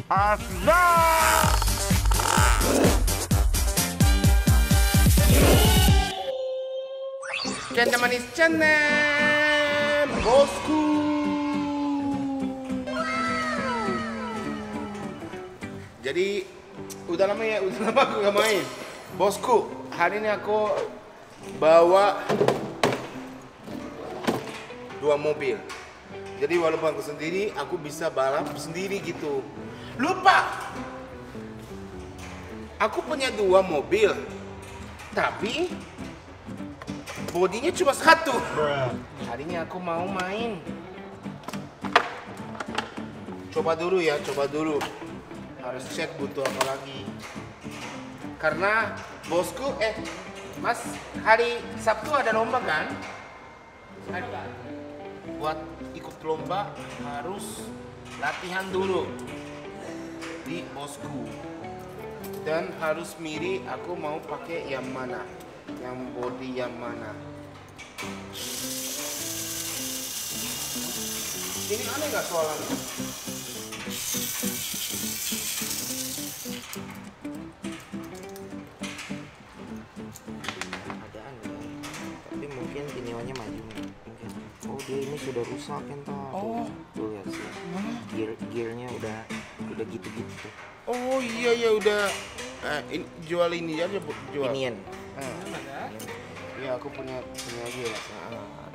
Asda. Canda manis channel, bosku. Jadi udah lama aku gak main. Bosku, hari ini aku bawa 2 mobil. Jadi walaupun aku sendiri, aku bisa balap sendiri gitu. Lupa! Aku punya 2 mobil, tapi bodinya cuma 1. Hari ini aku mau main. Coba dulu ya, coba dulu. Harus cek butuh apa lagi. Karena bosku, Mas, hari Sabtu ada lomba kan? Buat ikut lomba harus latihan dulu di bosku. Dan harus milih aku mau pakai yang mana, yang body yang mana. Ini aneh nggak soalnya? Ada aneh, tapi mungkin pinionya maju mungkin. Oh, dia ini sudah rusak kan toh. Oh. Tuh lihat sih. Gearnya udah gitu-gitu. Oh iya udah. Jual ini aja bu, jual. Inian. Iya aku punya aja ya.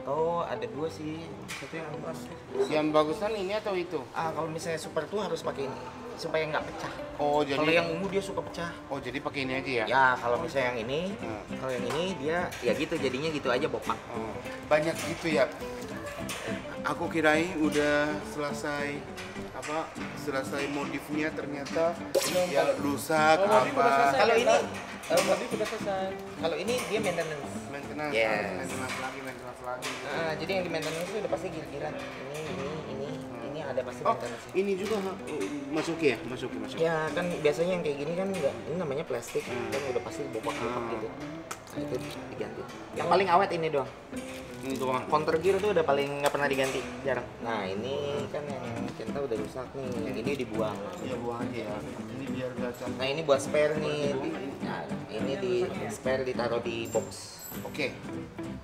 Atau ada 2 sih. Satu yang bagus. Yang bagusan ini atau itu? Kalau misalnya super tuh harus pakai ini supaya nggak pecah. Oh Kalau jadi. yang ungu dia suka pecah. Oh jadi pakai ini aja ya? Ya, kalau misalnya yang ini, kalau yang ini dia ya gitu jadinya gitu aja bopak. Oh, banyak gitu ya. Aku kirain udah selesai modifnya, ternyata ya rusak apa. Kalau ini Modif udah selesai. kalau ini dia maintenance. Maintenance, Yes. maintenance lagi. Jadi yang di maintenance itu udah pasti giliran. Ini ada pasti Oh, maintenance. ini juga masuk ya? Masuk. Ya kan biasanya yang kayak gini kan enggak, ini namanya plastik kan udah pasti bopak-bopak gitu. Nah itu diganti. Yang paling awet ini doang. Ini doang. Counter gear tuh udah paling nggak pernah diganti, jarang. Nah ini kan yang Kenta udah rusak nih, yang ini dibuang. Ya buang aja ya. Ini biar gak capek. Nah ini buat spare nih. Nah ini di spare ditaruh di box. Oke.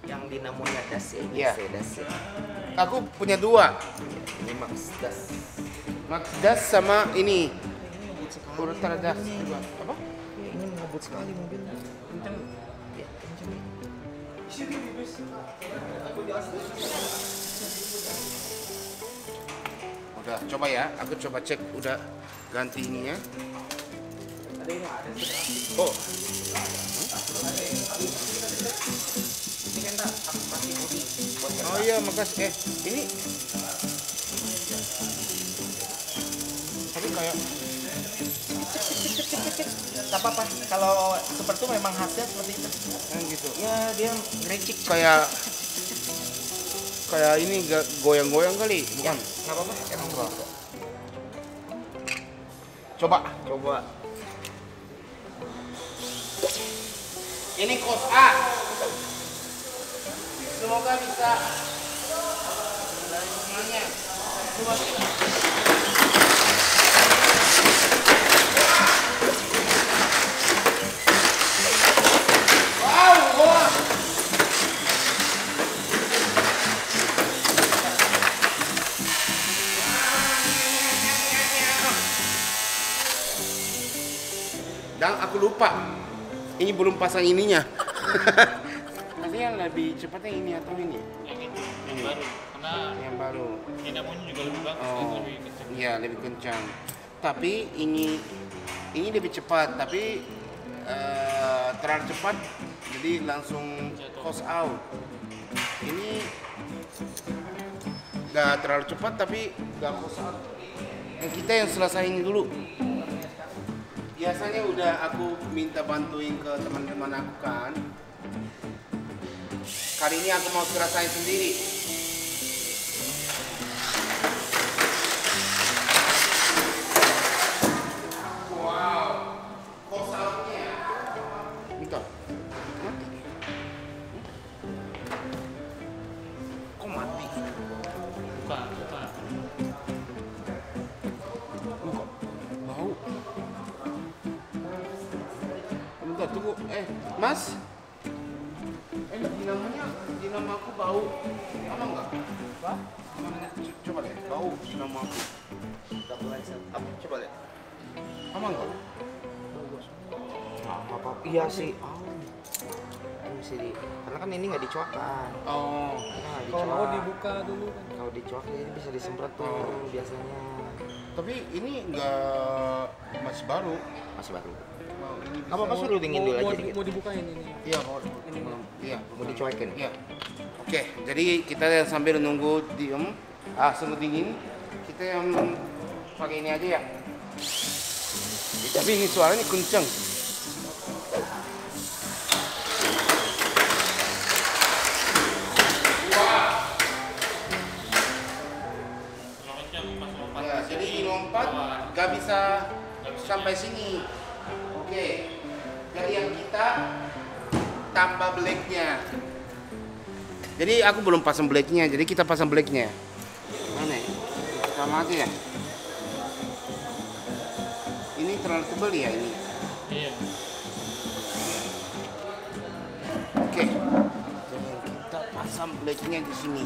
Yang dinamonya das ya, Iya. das ya. Aku punya 2. Ini Max das. Max Das sama ini. Ini ngebut sekali. Ultra Das juga. Apa? Ini ngebut sekali mobilnya. Kenceng. Ya, kenceng. Udah, coba ya. Aku coba cek udah ganti ininya. Oh, Ini kan tak masih bodi buat oh iya makasih. Ini tapi kayak tak apa-apa. Kalau seperti itu memang khasnya seperti itu. gitu. Ya dia ngericik. Kayak ini goyang-goyang kali, bukan? Nggak apa-apa. Emang gitu. Coba. Ini kos A. Semoga bisa dari semuanya. Coba. Wow. Dan aku lupa, ini belum pasang ininya. Maksudnya lebih cepatnya ini atau ini? Yang baru. Karena Yang baru. dinamonya juga lebih bagus kan, Oh, lebih kencang. iya lebih kencang. Tapi ini lebih cepat, tapi terlalu cepat, jadi langsung cost out. Ini nggak terlalu cepat, tapi nggak cost out. Yang kita yang selesai ini dulu. Biasanya udah aku minta bantuin ke teman-teman aku kan. Kali ini aku mau selesai sendiri. Wow, cost out-nya. Bentar. Mati. Kok mati? Bukan. Bukan. tunggu. Mas. Dinamo aku bau. Aman nggak? Apa? Coba deh, bau dinamo aku. Coba deh. Aman nggak? Apa? Iya sih. Ini mesti karena kan ini nggak dicuakan. Oh. Nggak Kalau mau dicuak. dibuka dulu kan. Kalau dicuak ini bisa disemprot tuh biasanya. Tapi ini nggak masih baru. Masih baru. Mau ini bisa. Apa suruh dingin dulu aja dikit. Mau dibukain ini. Iya, mau. Ini belum. Iya, Mau dicuekin. Iya. Oke, jadi kita sambil nunggu diem, sungguh dingin, kita yang pakai ini aja ya. Tapi ini suaranya kenceng. Ya, jadi ini lompat nggak bisa sampai sini. Oke, jadi yang kita tambah blacknya. Jadi aku belum pasang blacknya, jadi kita pasang blacknya. Mana? Sama aja ya. Ini terlalu tebal ya ini. Iya. Oke, jadi kita pasang blacknya di sini.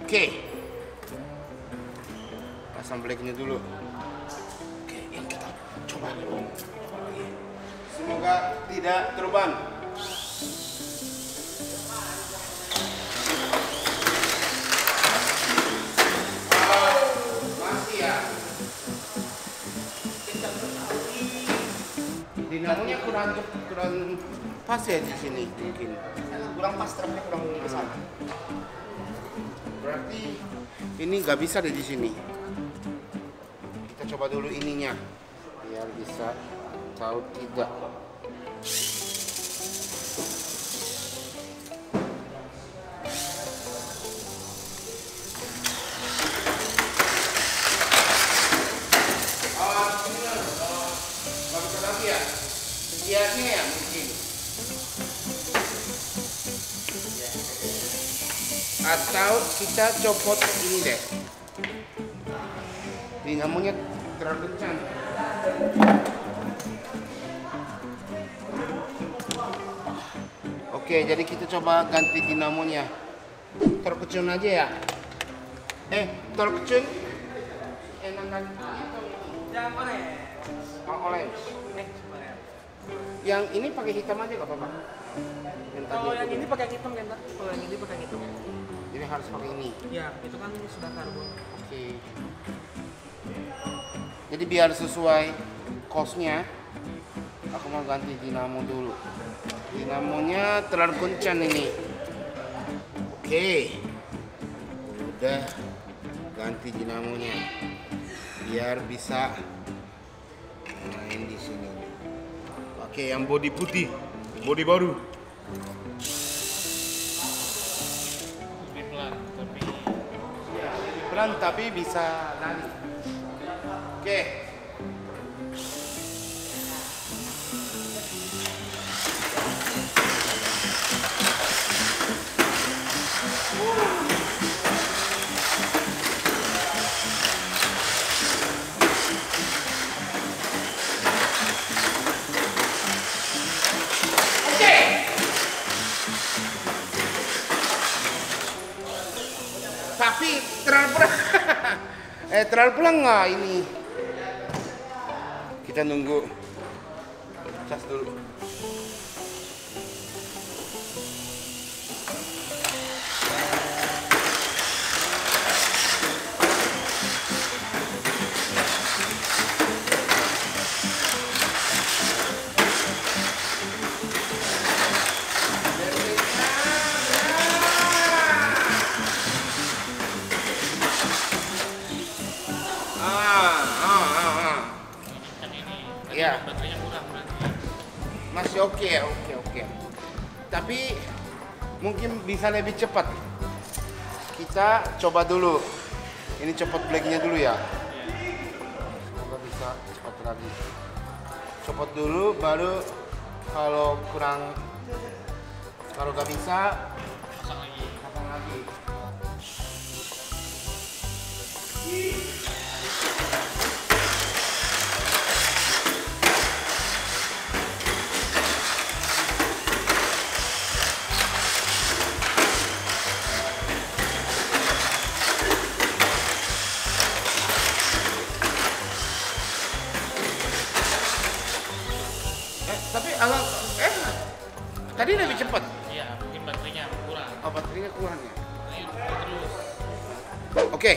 Oke, pasang blacknya dulu. Oke, yang kita coba. Semoga tidak teruban. Masih ya. Dinamonya kurang pas ya di sini mungkin. Kurang pas, trapnya kurang besar. Berarti ini nggak bisa deh di sini. Kita coba dulu ininya biar bisa tahu tidak. Nggak bisa lagi ya? Biasanya ya mungkin. Atau kita copot ini deh. Dinamonya terlalu kencang. Oke, jadi kita coba ganti dinamonya. Terkecun aja ya. Terkecun. Enakan Yang mana ya? orange. Yang ini pakai hitam aja gak apa-apa. Kalau yang ini pakai hitam kan, Pak? Kalau yang ini pakai hitam. Jadi harus pakai ini. Iya, itu kan sudah karbon. Oke. Jadi biar sesuai kosnya, aku mau ganti dinamo dulu. Dinamonya terlalu kencang ini. Oke. Udah ganti dinamonya. Biar bisa main di sini. Oke, yang bodi putih, bodi baru. Lebih pelan, tapi Ya, pelan tapi bisa lari. Oke. Tapi terlalu pelan. Terlalu pelan nggak ini? Kita nunggu cas dulu. kan ini Iya. baterainya kurang berarti. Masih oke ya, oke. Tapi mungkin bisa lebih cepat. Kita coba dulu. Ini copot blacknya dulu ya. Semoga bisa cepat lagi. Copot dulu, baru kalau nggak bisa, Pasang lagi. pasang lagi. Tadi lebih cepat. Iya, mungkin baterainya kurang. Oh, baterainya kurang ya. Ayo terus. Oke,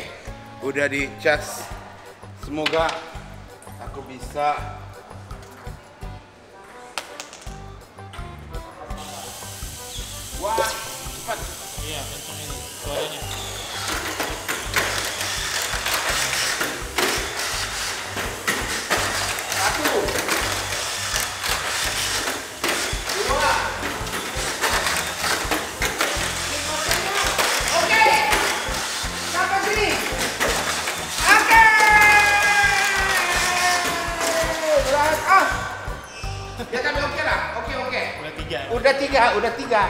udah dicas. Semoga aku bisa. Wah, cepat. Iya, kenceng ini suaranya. Satu, dua, oke, sampai sini, oke, berat, ya kan oke lah, oke, Udah 3. udah tiga,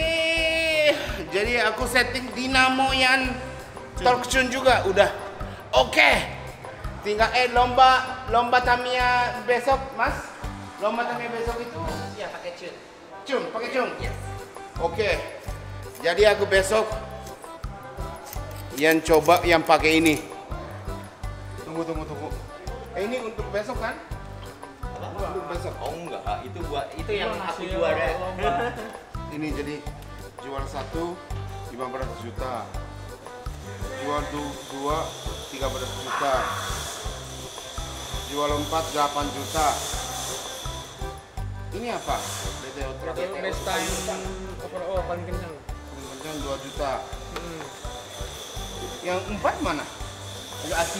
berhasil. Jadi aku setting dinamo yang torque tune juga udah oke. Tinggal lomba Tamiya besok, Mas. Lomba Tamiya besok itu Iya, pakai cun. pakai cun. Yes. Oke. Jadi aku besok yang coba yang pakai ini. Tunggu. Ini untuk besok kan? Untuk besok. Oh enggak, itu yang aku Hasil juara. lomba. Ini jadi jual 1 15 juta, jual 2 13 juta, jual 4 8 juta. Ini apa? BTO Truck. Itu best time overall paling kencang. Kemudian 2 juta. Hmm. Yang 4 mana? Ada A3,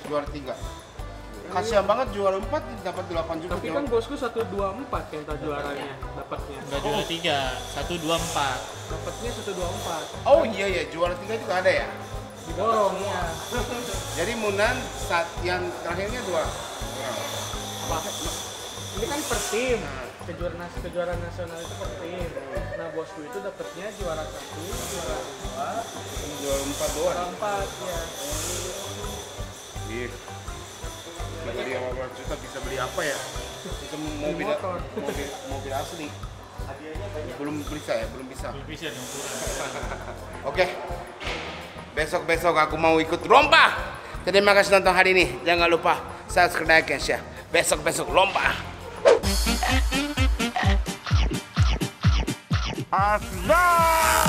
jual 3. Kasihan banget jual 4 dapat 8 juta. Tapi kan bosku 124 yang tak juaranya dapatnya. Enggak juara 3, 1, 2, 4. Dapatnya 124. Oh iya, jual 3 juga ada ya. Didorong ya. Jadi Munan saat yang terakhirnya 2. Ini kan per tim. Kejuaraan nasional itu per tim. Nah, bosku itu dapatnya juara 1, juara 2, Jual 4 doang. juara 4 ya. Iya. Beli 15 juta bisa beli apa ya? Bisa mobil motor. mobil asli. Belum bisa ya, belum bisa. Belum bisa dong. Oke. Besok aku mau ikut lomba. Terima kasih nonton hari ini. Jangan lupa subscribe, like, and share. Besok lomba. Asla.